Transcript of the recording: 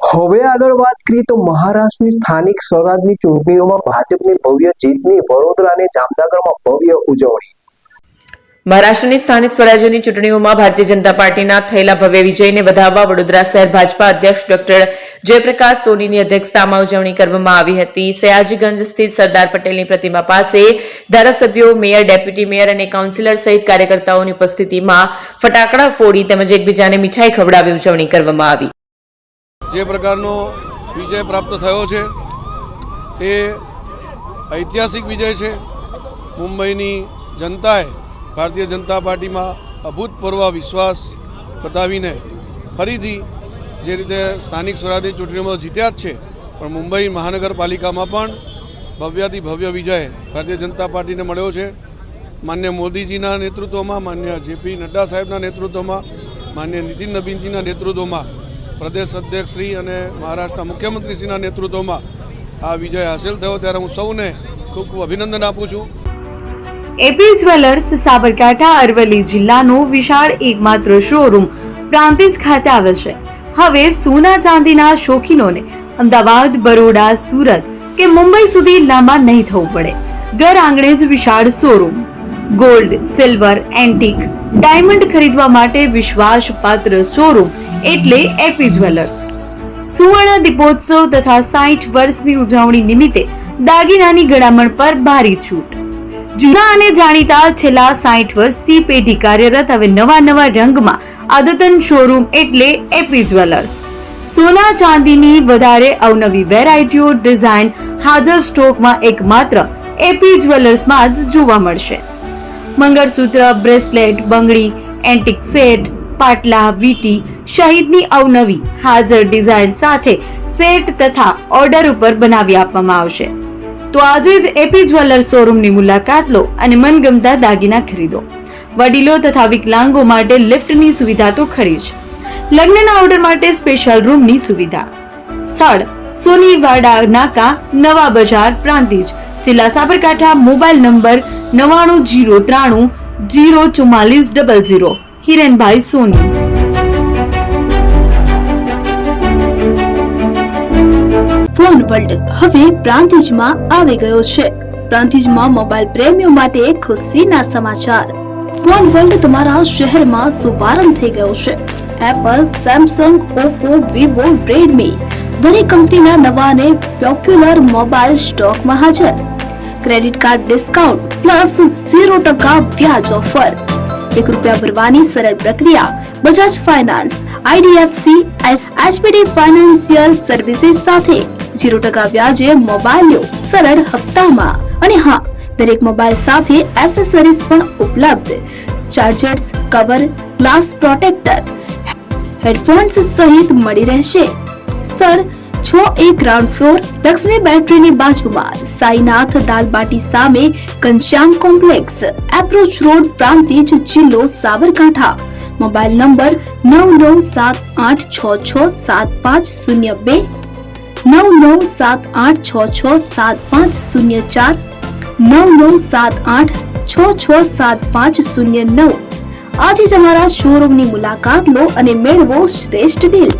હવે આગળ વાત કરીએ તો મહારાષ્ટ્રની સ્થાનિક સ્વરાજની ચૂંટણીઓમાં ભાજપની ભવ્ય જીતની વડોદરા અને જામનગરમાં ભવ્ય ઉજવણી। મહારાષ્ટ્રની સ્થાનિક સ્વરાજ્યની ચૂંટણીઓમાં ભારતીય જનતા પાર્ટીના થયેલા ભવ્ય વિજયને વધાવવા વડોદરા શહેર ભાજપા અધ્યક્ષ ડોક્ટર જયપ્રકાશ સોનીની અધ્યક્ષતામાં ઉજવણી કરવામાં આવી હતી। સયાજીગંજ સ્થિત સરદાર પટેલની પ્રતિમા પાસે ધારાસભ્યો, મેયર, ડેપ્યુટી મેયર અને કાઉન્સિલર સહિત કાર્યકર્તાઓની ઉપસ્થિતિમાં ફટાકડા ફોડી તેમજ એકબીજાને મીઠાઈ ખવડાવી ઉજવણી કરવામાં આવી। જે પ્રકારનો વિજય પ્રાપ્ત થયો છે એ ઐતિહાસિક વિજય છે। મુંબઈની જનતાએ ભારતીય જનતા પાર્ટીમાં અભૂતપૂર્વ વિશ્વાસ બતાવીને ફરીથી જે રીતે સ્થાનિક સ્વરાજની ચૂંટણીમાં જીત્યા જ છે, પણ મુંબઈ મહાનગરપાલિકામાં પણ ભવ્યાથી ભવ્ય વિજય ભારતીય જનતા પાર્ટીને મળ્યો છે। માન્ય મોદીજીના નેતૃત્વમાં, માન્ય જેપી નડ્ડા સાહેબના નેતૃત્વમાં, માન્ય નીતિન નવીનજીના નેતૃત્વમાં, પ્રદેશ અધ્યક્ષશ્રી અને મહારાષ્ટ્રના મુખ્યમંત્રીશ્રીના નેતૃત્વમાં આ વિજય હાંસલ થયો, ત્યારે હું સૌને ખૂબ ખૂબ અભિનંદન આપું છું। એપી જ્વેલર્સ સાબરકાંઠા અરવલ્લી જિલ્લાનો વિશાળ એકમાત્ર શોરૂમ પ્રાંતિજ ખાતે આવેલ છે। હવે સોના ચાંદીના શોખીનોને અમદાવાદ, બરોડા, સુરત કે મુંબઈ સુધી લાંબા નહીં થવું પડે। ઘર આંગણે જ વિશાળ showroom. Gold, silver, antique, diamond ખરીદવા માટે વિશ્વાસપાત્ર શોરૂમ એટલે એપી જ્વેલર્સ। સુવર્ણ દીપોત્સવ તથા 60 વર્ષની ઉજવણી નિમિત્તે દાગીનાની ગળામણ પર ભારી છૂટ। જૂના અને જાણીતા છેલ્લા 60 વર્ષથી પેઢી કાર્યરત હવે નવા રંગમાં અદ્યતન શોરૂમ એટલે એપી જ્વેલર્સ। સોના ચાંદીની વધારે અવનવી વેરાયટીઓ, ડિઝાઇન હાજર સ્ટોકમાં એકમાત્ર એપી જ્વેલર્સમાં જ જોવા મળશે। મંગળસૂત્ર, બ્રેસલેટ, બંગડી, એન્ટિક સેટ, પાટલા, વીટી સહિતની અવનવી હાજર ડિઝાઇન સાથે સેટ તથા ઓર્ડર ઉપર બનાવી આપવામાં આવશે। તો આજે જ એપી જ્વેલર્સ શોરૂમની મુલાકાત લો અને મનગમતા દાગીના ખરીદો। વડીલો તથા વિકલાંગો માટે લિફ્ટની સુવિધા તો ખરી જ, લગ્નના ઓર્ડર માટે સ્પેશિયલ રૂમની સુવિધા। સ્થળ સોનીવાડા નાકા, નવા બજાર, પ્રાંતિજ, જિલ્લા સાબરકાંઠા। Mobile number 9903 04400। હિરેનભાઈ સોની। ફોન વર્લ્ડ હવે પ્રાંતિજમાં આવી ગયો છે। પ્રાંતિજમાં મોબાઈલ પ્રેમીઓ માટે ખુશીના સમાચાર। ફોન વર્લ્ડ તમારા શહેરમાં શુભારંભ થઈ ગયો છે। Apple, Samsung, Oppo, Vivo, Redmi દરેક કંપનીના નવા અને પોપ્યુલર મોબાઈલ સ્ટોકમાં હાજર। ક્રેડિટ કાર્ડ ડિસ્કાઉન્ટ પ્લસ 0% વ્યાજ ઓફર। ₹1 ભરવાની સરળ પ્રક્રિયા। બજાજ ફાઇનાન્સ, આઈડીએફસી, એચપીડી ફાઇનાન્શિયલ સર્વિસીસ સાથે 0% વ્યાજે મોબાઈલ લો સરળ હપ્તામાં। અને હા, દરેક મોબાઈલ સાથે એસેસરીઝ પણ ઉપલબ્ધ। Chargers, cover, glass protractor, headphones સહિત મળી રહેશે। સ્થળ 6A ગ્રાઉન્ડ ફ્લોર, લક્ષ્મી બેટરીની બાજુમાં, સાઈનાથ દાલબાટી સામે, Ghanshyam complex, approach road, Prantij, જિલ્લો સાબરકાંઠા। Mobile number 9978667502, 9978667504, 9978667509। આજે જ અમારા શોરૂમની મુલાકાત લો અને મેળવો શ્રેષ્ઠ ડીલ।